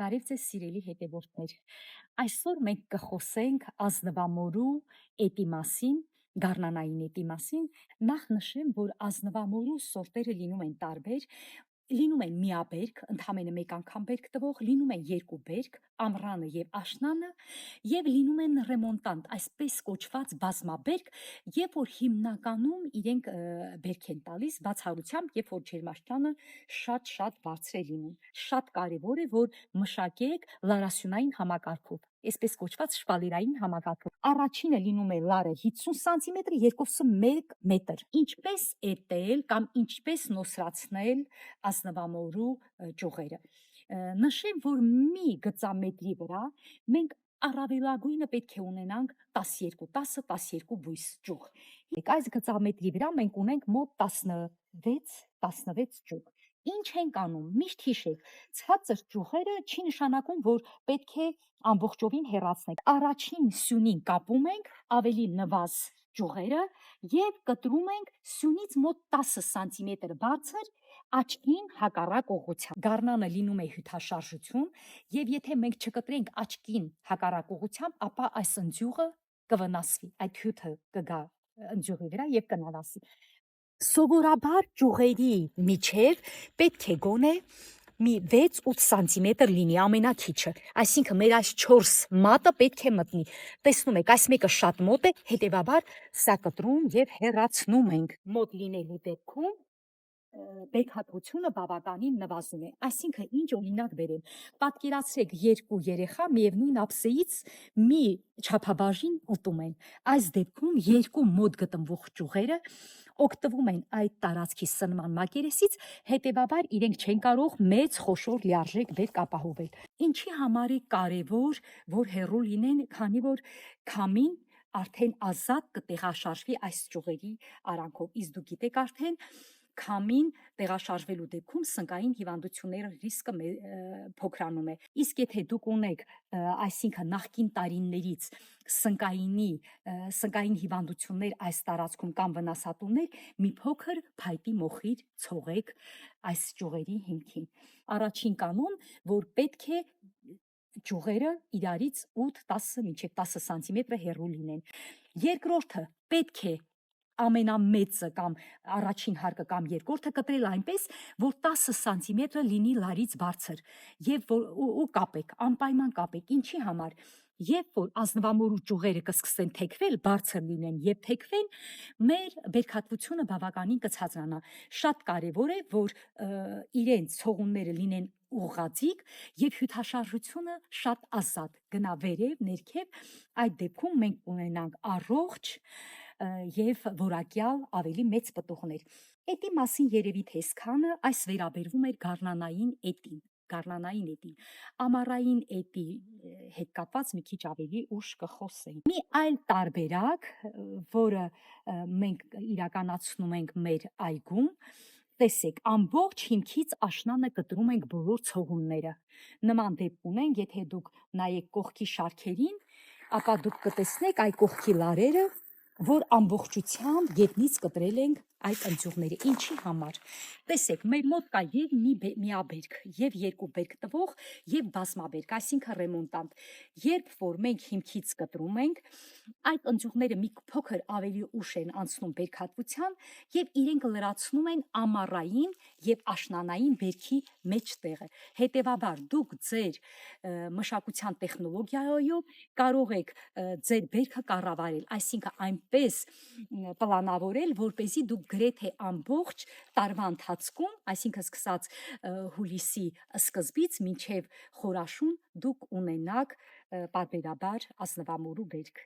Բարև ձեզ սիրելի հետևորդներ։ Այսօր մենք կխոսենք ազնվամորու էտի մասին, գարնանային էտի մասին։ Նախ նշեմ, որ ազնվամորու սորտերը լինում են տարբեր, լինում են միաբերք, ընդամենը մեկ անգամ բերք տվող, լինում են երկու բերք, ամռանը եւ աշնանը, եւ լինում են ռեմոնտանտ, այսպես կոչված բազմաբերք, երբ որ հիմնականում իրենք բերք են տալիս բացառությամբ, երբ որ ջերմաստիճանը շատ բարձր է լինում։ Շատ կարևոր է, որ մշակեք լարասյունային համակարգով, այսպես կոչված շպալերային համակարգով։ Առաջինը լինում է լարը 50 սանտիմետր, երկուսը 1 մետր։ Ինչպես էտել կամ ինչպես նոսրացնել ազնվամորու ճյուղերը։ Նշեմ, որ մի գծամետրի վրա մենք առավելագույնը պետք է ունենանք 10-12 բույս ճյուղ։ Այս գծամետրի վրա մենք ունենք մոտ 16 ճյուղ։ Ինչ ենք անում, միշտ հիշեք, ցածր ճյուղերը չի նշանակում, որ պետք է ամբողջովին հեռացնենք։ Առաջին սյունին կապում ենք ավելի նվազ ճյուղերը եւ կտրում ենք սյունից մոտ 10 սանտիմետր բարձր աչքին հակառակ ուղղությամբ։ Գարնանը լինում է հյութաշարժություն եւ եթե մենք չկտրենք աչքին հակառակ ուղղությամբ, ապա այս ընձյուղը կվնասվի, այդ հյութը կգա ընձյուղի վրա եւ կնավասի։ Սովորաբար ճյուղերի միջև պետք է գոնե մի 6-8 սանտիմետր լինի ամենաքիչը, այսինքն մեր այս 4 մատը պետք է մտնի։ Տեսնում եք, այս մեկը շատ մոտ է, հետևաբար սա կտրում եւ հեռացնում ենք։ Մոտ լինելու դեպքում բեկհատությունը բավականին նվազում է, այսինքն ինչ օրինակ բերեմ, պատկերացրեք երկու երեխա միևնույն ափսեից մի չափաբաժին ուտում են, այս դեպքում երկու մոտ գտնվող ճյուղերը օգտվում են այդ տարածքի սնման մակերեսից, հետևաբար իրենք չեն կարող մեծ խոշոր լիարժեք բերք ապահովել։ Ինչի համար է կարևոր, որ հեռու լինեն, քանի որ քամին արդեն ազատ կտեղաշարժվի այս ճյուղերի արանքով, իսկ դուք գիտեք արդեն քամին տեղաշարժվելու դեպքում սնկային հիվանդությունների ռիսկը փոքրանում է։ Իսկ եթե դուք ունեք, այսինքն նախկին տարիներից սնկային հիվանդություններ այս տարածքում կամ վնասատուներ, մի փոքր փայտի մոխիր ցողեք այս ճյուղերի հիմքին։ Առաջին կանոն, որ պետք է ճյուղերը իրարից 8-10 մինչև 10 սանտիմետր հեռու լինեն։ Երկրորդը պետք է ամենամեծը կամ առաջին հարկը կամ երկրորդը կտրել այնպես, որ 10 սանտիմետրը լինի լարից բարձր եւ ու կապեք, անպայման կապեք։ Ինչի համար։ Երբ որ ազնվամորու ճյուղերը կսկսեն թեքվել, բարձր լինեն եւ թեքվեն, մեր բերքատվությունը բավականին կցածրանա։ Շատ կարեւոր է, որ իրենց ցողունները լինեն ուղղաձիգ եւ հյութաշարժությունը շատ ազատ գնա վերև, ներքև, այդ դեպքում մենք ունենանք առողջ եւ որակյալ ավելի մեծ պտուղներ։ Էտի մասին երևի թե այսքանը, այս վերաբերվում էր գարնանային էտին։ Ամառային էտի հետ կապված մի քիչ ավելի ուշ կխոսենք։ Մի այլ տարբերակ, որը մենք իրականացնում ենք մեր այգում, տեսեք, ամբողջ հիմքից աշնանը կտրում ենք բոլոր ցողունները։ Նման դեպք ունենք, եթե դուք նայեք կողքի շարքերին, ապա դուք կտեսնեք այ կողքի լարերը, որ ամբողջությամբ գետնից կտրել ենք այդ ընձյուղները։ Ինչի համար։ Տեսեք, մեր մոտ կա եւ միաբերք, եւ երկու բերք տվող, եւ բազմաբերք, այսինքն ռեմոնտանտ։ Երբ որ մենք հիմքից կտրում ենք, այդ ընձյուղները մի փոքր ավելի ուշ են անցնում բերքատվության եւ իրենք լրացնում են ամառային եւ աշնանային բերքի մեջտեղը։ Հետևաբար դուք ձեր մշակության տեխնոլոգիայով կարող եք ձեր բերքը կառավարել, այսինքն այնպես պլանավորել, որպեսզի դուք գրեթե ամբողջ տարվա ընթացքում, այսինքն սկսած հուլիսի սկզբից մինչև խորաշուն, դուք ունենաք պարբերաբար ազնվամորու բերք։